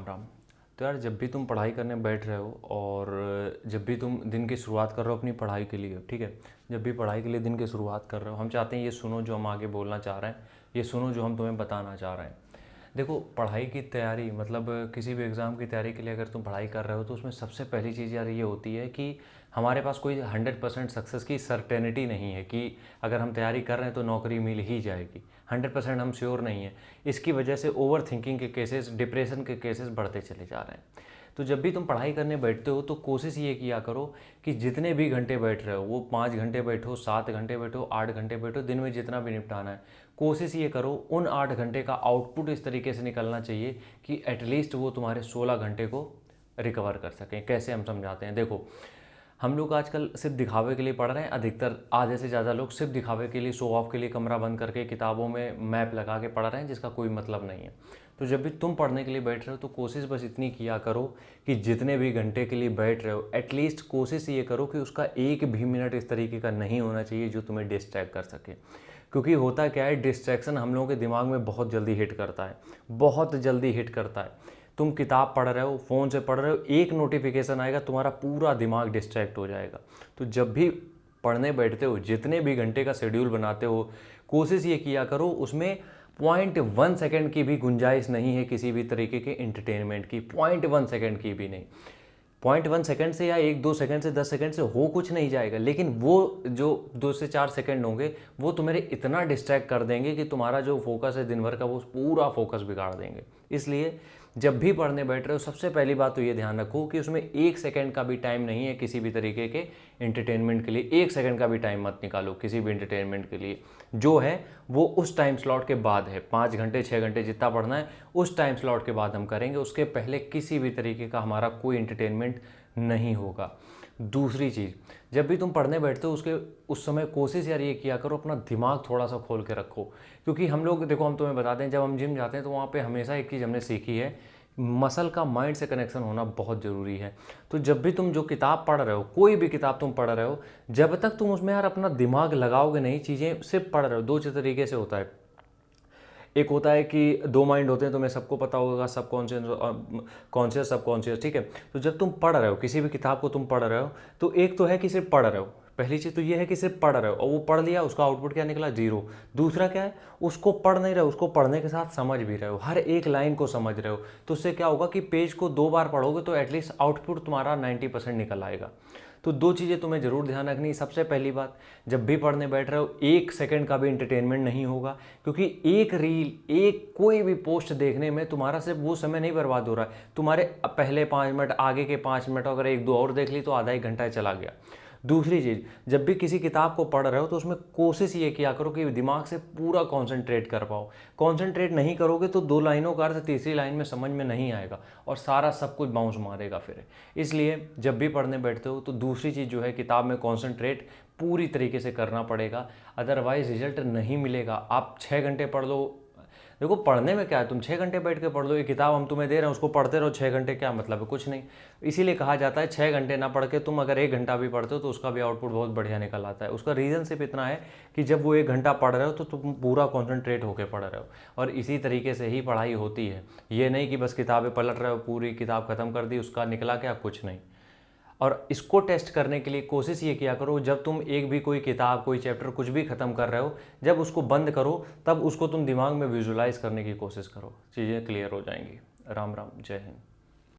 राम। तो यार जब भी तुम पढ़ाई करने बैठ रहे हो और जब भी तुम दिन की शुरुआत कर रहे हो अपनी पढ़ाई के लिए, ठीक है, जब भी पढ़ाई के लिए दिन की शुरुआत कर रहे हो, हम चाहते हैं ये सुनो जो हम आगे बोलना चाह रहे हैं, ये सुनो जो हम तुम्हें बताना चाह रहे हैं। देखो, पढ़ाई की तैयारी मतलब किसी भी एग्ज़ाम की तैयारी के लिए अगर तुम पढ़ाई कर रहे हो तो उसमें सबसे पहली चीज़ यार ये होती है कि हमारे पास कोई 100% सक्सेस की सर्टेनिटी नहीं है कि अगर हम तैयारी कर रहे हैं तो नौकरी मिल ही जाएगी। 100% हम श्योर नहीं है। इसकी वजह से ओवर थिंकिंग के केसेस, डिप्रेशन के केसेस बढ़ते चले जा रहे हैं। तो जब भी तुम पढ़ाई करने बैठते हो तो कोशिश ये किया करो कि जितने भी घंटे बैठ रहे हो, वो 5 घंटे बैठो, 7 घंटे बैठो, 8 घंटे बैठो, दिन में जितना भी निपटाना है, कोशिश ये करो उन 8 घंटे का आउटपुट इस तरीके से निकलना चाहिए कि एटलीस्ट वो तुम्हारे 16 घंटे को रिकवर कर सकें। कैसे हम समझाते हैं, देखो, हम लोग आजकल सिर्फ दिखावे के लिए पढ़ रहे हैं। अधिकतर आधे से ज़्यादा लोग सिर्फ दिखावे के लिए, शो ऑफ के लिए कमरा बंद करके किताबों में मैप लगा के पढ़ रहे हैं जिसका कोई मतलब नहीं है। तो जब भी तुम पढ़ने के लिए बैठ रहे हो तो कोशिश बस इतनी किया करो कि जितने भी घंटे के लिए बैठ रहे हो एटलीस्ट कोशिश ये करो कि उसका एक भी मिनट इस तरीके का नहीं होना चाहिए जो तुम्हें डिस्ट्रैक्ट कर सके। क्योंकि होता क्या है, डिस्ट्रैक्शन हम लोगों के दिमाग में बहुत जल्दी हिट करता है, बहुत जल्दी हिट करता है। तुम किताब पढ़ रहे हो, फ़ोन से पढ़ रहे हो, एक नोटिफिकेशन आएगा, तुम्हारा पूरा दिमाग डिस्ट्रैक्ट हो जाएगा। तो जब भी पढ़ने बैठते हो, जितने भी घंटे का शेड्यूल बनाते हो, कोशिश ये किया करो उसमें 0.1 सेकेंड की भी गुंजाइश नहीं है किसी भी तरीके के एंटरटेनमेंट की, 0.1 सेकेंड की भी नहीं। 0.1 सेकेंड से या 1-2 सेकेंड से 10 सेकेंड से हो कुछ नहीं जाएगा, लेकिन वो जो 2 से 4 सेकेंड होंगे वो तुम्हें इतना डिस्ट्रैक्ट कर देंगे कि तुम्हारा जो फोकस है दिन भर का वो पूरा फोकस बिगाड़ देंगे। इसलिए जब भी पढ़ने बैठ रहे हो सबसे पहली बात तो ये ध्यान रखो कि उसमें 1 सेकेंड का भी टाइम नहीं है किसी भी तरीके के एंटरटेनमेंट के लिए। 1 सेकेंड का भी टाइम मत निकालो किसी भी एंटरटेनमेंट के लिए। जो है वो उस टाइम स्लॉट के बाद है, 5 घंटे 6 घंटे जितना पढ़ना है उस टाइम स्लॉट के बाद हम करेंगे। उसके पहले किसी भी तरीके का हमारा कोई एंटरटेनमेंट नहीं होगा। दूसरी चीज़, जब भी तुम पढ़ने बैठते हो उसके उस समय कोशिश यार ये किया करो अपना दिमाग थोड़ा सा खोल के रखो। क्योंकि हम लोग, देखो, हम तुम्हें बताते हैं जब हम जिम जाते हैं तो वहाँ पे हमेशा एक चीज़ हमने सीखी है, मसल का माइंड से कनेक्शन होना बहुत ज़रूरी है। तो जब भी तुम जो किताब पढ़ रहे हो, कोई भी किताब तुम पढ़ रहे हो, जब तक तुम उसमें यार अपना दिमाग लगाओगे नहीं, चीज़ें सिर्फ पढ़ रहे हो, दो तरीके से होता है। एक होता है कि दो माइंड होते हैं, तुम्हें सबको पता होगा, सबकॉन्शियस, कॉन्शियस, सबकॉन्शियस, ठीक है। तो जब तुम पढ़ रहे हो किसी भी किताब को तुम पढ़ रहे हो तो एक तो है कि सिर्फ पढ़ रहे हो, पहली चीज़ तो ये है कि सिर्फ पढ़ रहे हो और वो पढ़ लिया, उसका आउटपुट क्या निकला, 0। दूसरा क्या है, उसको पढ़ नहीं रहे हो, उसको पढ़ने के साथ समझ भी रहे हो, हर एक लाइन को समझ रहे हो। तो उससे क्या होगा कि पेज को 2 बार पढ़ोगे तो एटलीस्ट आउटपुट तुम्हारा 90% निकल आएगा। तो दो चीज़ें तुम्हें ज़रूर ध्यान रखनी है। सबसे पहली बात, जब भी पढ़ने बैठ रहे हो 1 सेकेंड का भी इंटरटेनमेंट नहीं होगा, क्योंकि एक रील, एक कोई भी पोस्ट देखने में तुम्हारा सिर्फ वो समय नहीं बर्बाद हो रहा है, तुम्हारे पहले 5 मिनट, आगे के 5 मिनट, अगर 1-2 और देख ली तो आधा 1 घंटा चला गया। दूसरी चीज़, जब भी किसी किताब को पढ़ रहे हो तो उसमें कोशिश ये किया करो कि दिमाग से पूरा कंसंट्रेट कर पाओ। कंसंट्रेट नहीं करोगे तो 2 लाइनों का अर्थ तीसरी लाइन में समझ में नहीं आएगा और सारा सब कुछ बाउंस मारेगा फिर। इसलिए जब भी पढ़ने बैठते हो तो दूसरी चीज़ जो है, किताब में कंसंट्रेट पूरी तरीके से करना पड़ेगा, अदरवाइज रिजल्ट नहीं मिलेगा। आप 6 घंटे पढ़ लो, देखो पढ़ने में क्या है, तुम 6 घंटे बैठ के पढ़ लो, ये किताब हम तुम्हें दे रहे हैं उसको पढ़ते रहो 6 घंटे, क्या मतलब है, कुछ नहीं। इसीलिए कहा जाता है 6 घंटे ना पढ़ के तुम अगर 1 घंटा भी पढ़ते हो तो उसका भी आउटपुट बहुत बढ़िया निकल आता है। उसका रीज़न सिर्फ इतना है कि जब वो 1 घंटा पढ़ रहे हो तो तुम पूरा कॉन्सेंट्रेट होकर पढ़ रहे हो, और इसी तरीके से ही पढ़ाई होती है। ये नहीं कि बस किताबें पलट रहे हो, पूरी किताब ख़त्म कर दी, उसका निकला क्या, कुछ नहीं। और इसको टेस्ट करने के लिए कोशिश ये किया करो, जब तुम एक भी कोई किताब, कोई चैप्टर, कुछ भी ख़त्म कर रहे हो, जब उसको बंद करो तब उसको तुम दिमाग में विजुलाइज करने की कोशिश करो, चीज़ें क्लियर हो जाएंगी। राम राम, जय हिंद।